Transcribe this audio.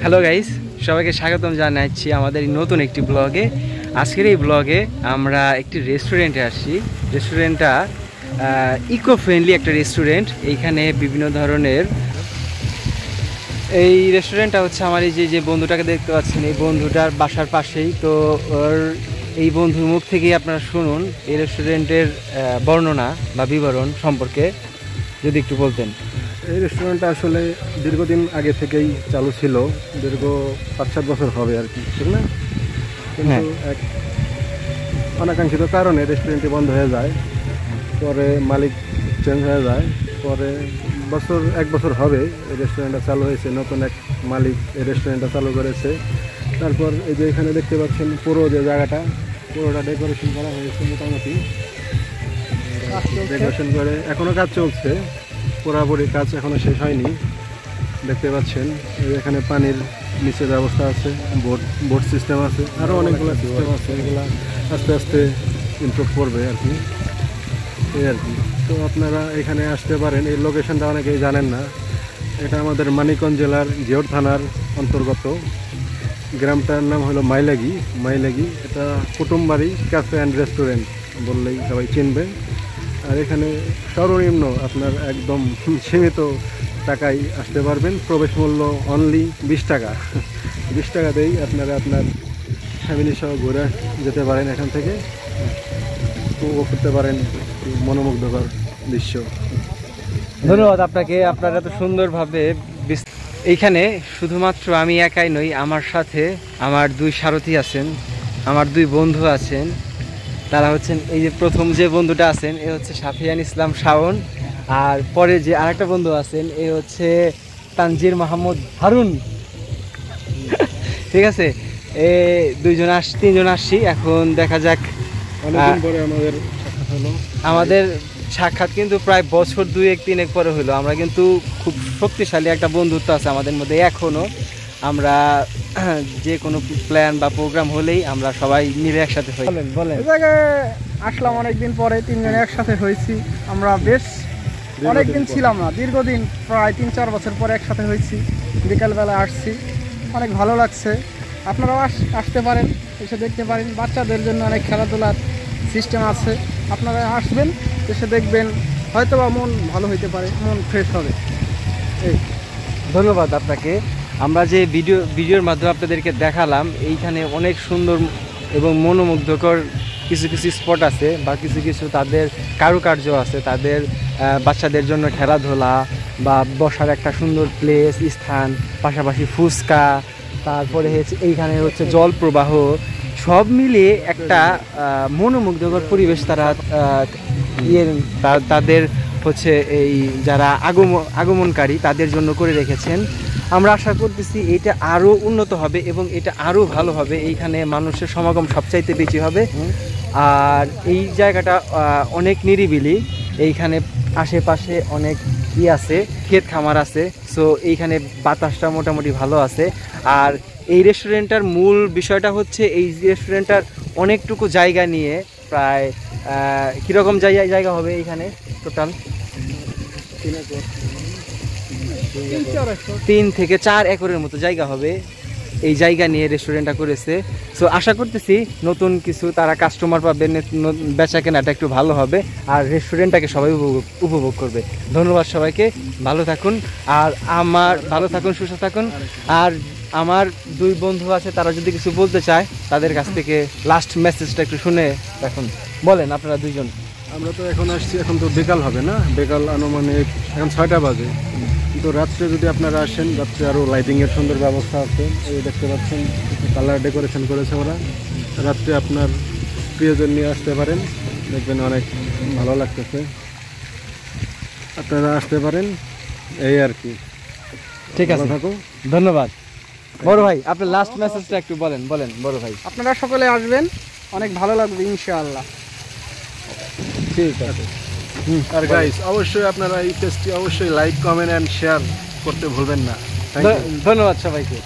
Hello guys, সবাইকে স্বাগতম জানাচ্ছি আমাদের নতুন একটি ব্লগে। আজকের এই ব্লগে আমরা একটি রেস্টুরেন্টে আসছি। রেস্টুরেন্টটা ইকো ফ্রেন্ডলি একটা রেস্টুরেন্ট। এইখানে বিভিন্ন ধরনের এই রেস্টুরেন্টটা হচ্ছে আমার এই যে বন্ধুটাকে দেখতে পাচ্ছেন, এই বন্ধুটার বাসার পাশেই। তো ওর এই বন্ধুর মুখ থেকেই আপনারা শুনুন এই রেস্টুরেন্টের বর্ণনা বা বিবরণ সম্পর্কে যদি একটু বলতেন। এই রেস্টুরেন্টটা আসলে দীর্ঘদিন আগে থেকেই চালু ছিল, দীর্ঘ 5-7 বছর হবে আর কি, ঠিক না? কিন্তু এক অনাকাঙ্ক্ষিত কারণে রেস্টুরেন্টটি বন্ধ হয়ে যায়, পরে মালিক চেঞ্জ হয়ে যায়। পরে এক বছর হবে এই রেস্টুরেন্টটা চালু হয়েছে, নতুন এক মালিক এই রেস্টুরেন্টটা চালু করেছে। তারপর এই যে এখানে দেখতে পাচ্ছেন পুরো যে জায়গাটা, পুরোটা ডেকোরেশন করা হয়েছে। মোটামুটি ডেকোরেশন করে এখনও কাজ চলছে, পুরোপুরি কাজ এখনও শেষ হয়নি। দেখতে পাচ্ছেন এখানে পানির নিচের ব্যবস্থা আছে, বোট সিস্টেম আছে, আরও অনেকগুলো সিস্টেম আছে। এগুলো আস্তে আস্তে ইমপ্রুভ করবে আর কি, এই আর কি। তো আপনারা এখানে আসতে পারেন। এই লোকেশনটা অনেকেই জানেন না, এটা আমাদের মানিকগঞ্জ জেলার ঘিওর থানার অন্তর্গত। গ্রামটার নাম হলো মাইলাগি। এটা কুটুমবাড়ি ক্যাফে অ্যান্ড রেস্টুরেন্ট বললেই সবাই চিনবে। আর এখানে সর্বনিম্ন আপনার একদম সীমিত টাকায় আসতে পারবেন। প্রবেশ মূল্য অনলি 20 টাকা। 20 টাকাতেই আপনারা আপনার ফ্যামিলি সহ ঘুরে যেতে পারেন, এখান থেকে উপভোগ করতে পারেন মনোমুগ্ধকর দৃশ্য। ধন্যবাদ আপনাকে, আপনারা এত সুন্দরভাবে। এইখানে শুধুমাত্র আমি একাই নই, আমার সাথে আমার 2 সারথি আছেন, আমার 2 বন্ধু আছেন। তারা হচ্ছেন, এই যে প্রথম যে বন্ধুটা আছেন এ হচ্ছে সাফিয়ান ইসলাম শাওন, আর পরে যে আরেকটা বন্ধু আছেন এ হচ্ছে তানজির মাহমুদ হারুন। ঠিক আছে, এ 3জন আসছি। এখন দেখা যাক, অনেকদিন পরে আমাদের সাক্ষাৎ কিন্তু প্রায় বছর 2-3 পরে হলো। আমরা কিন্তু খুব শক্তিশালী একটা বন্ধুত্ব আছে আমাদের মধ্যে এখনও। আমরা যে কোনো প্ল্যান বা প্রোগ্রাম হলেই আমরা সবাই মিলে একসাথে হই। বলেন এই জায়গায় আসলাম অনেকদিন পরে, 3 জন একসাথে হয়েছি। আমরা বেশ অনেকদিন ছিলাম না, দীর্ঘদিন প্রায় 3-4 বছর পরে একসাথে হয়েছি। বিকালবেলা আসছি, অনেক ভালো লাগছে। আপনারাও আসতে পারেন, এসে দেখতে পারেন। বাচ্চাদের জন্য অনেক খেলাধুলার সিস্টেম আছে, আপনারা আসবেন, এসে দেখবেন, হয়তো বা মন ভালো হইতে পারে, মন ফ্রেশ হবে। এই ধন্যবাদ আপনাকে। আমরা যে ভিডিওর মাধ্যমে আপনাদেরকে দেখালাম, এইখানে অনেক সুন্দর এবং মনোমুগ্ধকর কিছু স্পট আছে, বা কিছু তাদের কারুকার্য আছে, তাদের বাচ্চাদের জন্য খেলাধুলা বা বসার একটা সুন্দর স্থান, পাশাপাশি ফুচকা, তারপরে হচ্ছে এইখানে হচ্ছে জলপ্রবাহ, সব মিলিয়ে একটা মনোমুগ্ধকর পরিবেশ তারা তাদের হচ্ছে এই যারা আগমনকারী তাদের জন্য করে রেখেছেন। আমরা আশা করতেছি এটা আরও উন্নত হবে এবং এটা আরও ভালো হবে। এইখানে মানুষের সমাগম সবচাইতে বেশি হবে। আর এই জায়গাটা অনেক নিরিবিলি, এইখানে আশেপাশে অনেক আছে, ক্ষেত খামার আছে। সো এইখানে বাতাসটা মোটামুটি ভালো আছে। আর এই রেস্টুরেন্টটার মূল বিষয়টা হচ্ছে, এই রেস্টুরেন্টটার অনেকটুকু জায়গা নিয়ে, প্রায় কীরকম জায়গা হবে এইখানে টোটাল 3 থেকে 4 একরের মতো জায়গা হবে। এই জায়গা নিয়ে রেস্টুরেন্টটা করেছে। সো আশা করতেছি নতুন কিছু তারা কাস্টমার পাবে, বেচা কেনাটা একটু ভালো হবে, আর রেস্টুরেন্টটাকে সবাই উপভোগ করবে। ধন্যবাদ সবাইকে, ভালো থাকুন। আর ভালো থাকুন, সুস্থ থাকুন। আর আমার 2 বন্ধু আছে, তারা যদি কিছু বলতে চায় তাদের কাছ থেকে লাস্ট মেসেজটা একটু শুনে রাখুন। বলেন আপনারা 2 জন। আমরা তো এখন আসছি, এখন তো বিকাল হবে না, বিকাল আনুমানিক এখন 6টা বাজে। কিন্তু রাত্রে যদি আপনারা আসেন, রাত্রে আরও লাইটিংয়ের সুন্দর ব্যবস্থা আছে। এই দেখতে পাচ্ছেন কালার ডেকোরেশন করেছে ওরা। রাত্রে আপনার প্রিয়জন নিয়ে আসতে পারেন, দেখবেন অনেক ভালো লাগতেছে। আপনারা আসতে পারেন, এই আর কি। ঠিক আছে, থাকো, ধন্যবাদ। বড় ভাই, আপনার লাস্ট মেসেজটা একটু বলেন বড় ভাই। আপনারা সকলে আসবেন, অনেক ভালো লাগবে ইনশাআল্লাহ। ঠিক আছে। আর গাইস, অবশ্যই আপনারা এই পেজটি অবশ্যই লাইক, কমেন্ট অ্যান্ড শেয়ার করতে ভুলবেন না। ধন্যবাদ সবাইকে।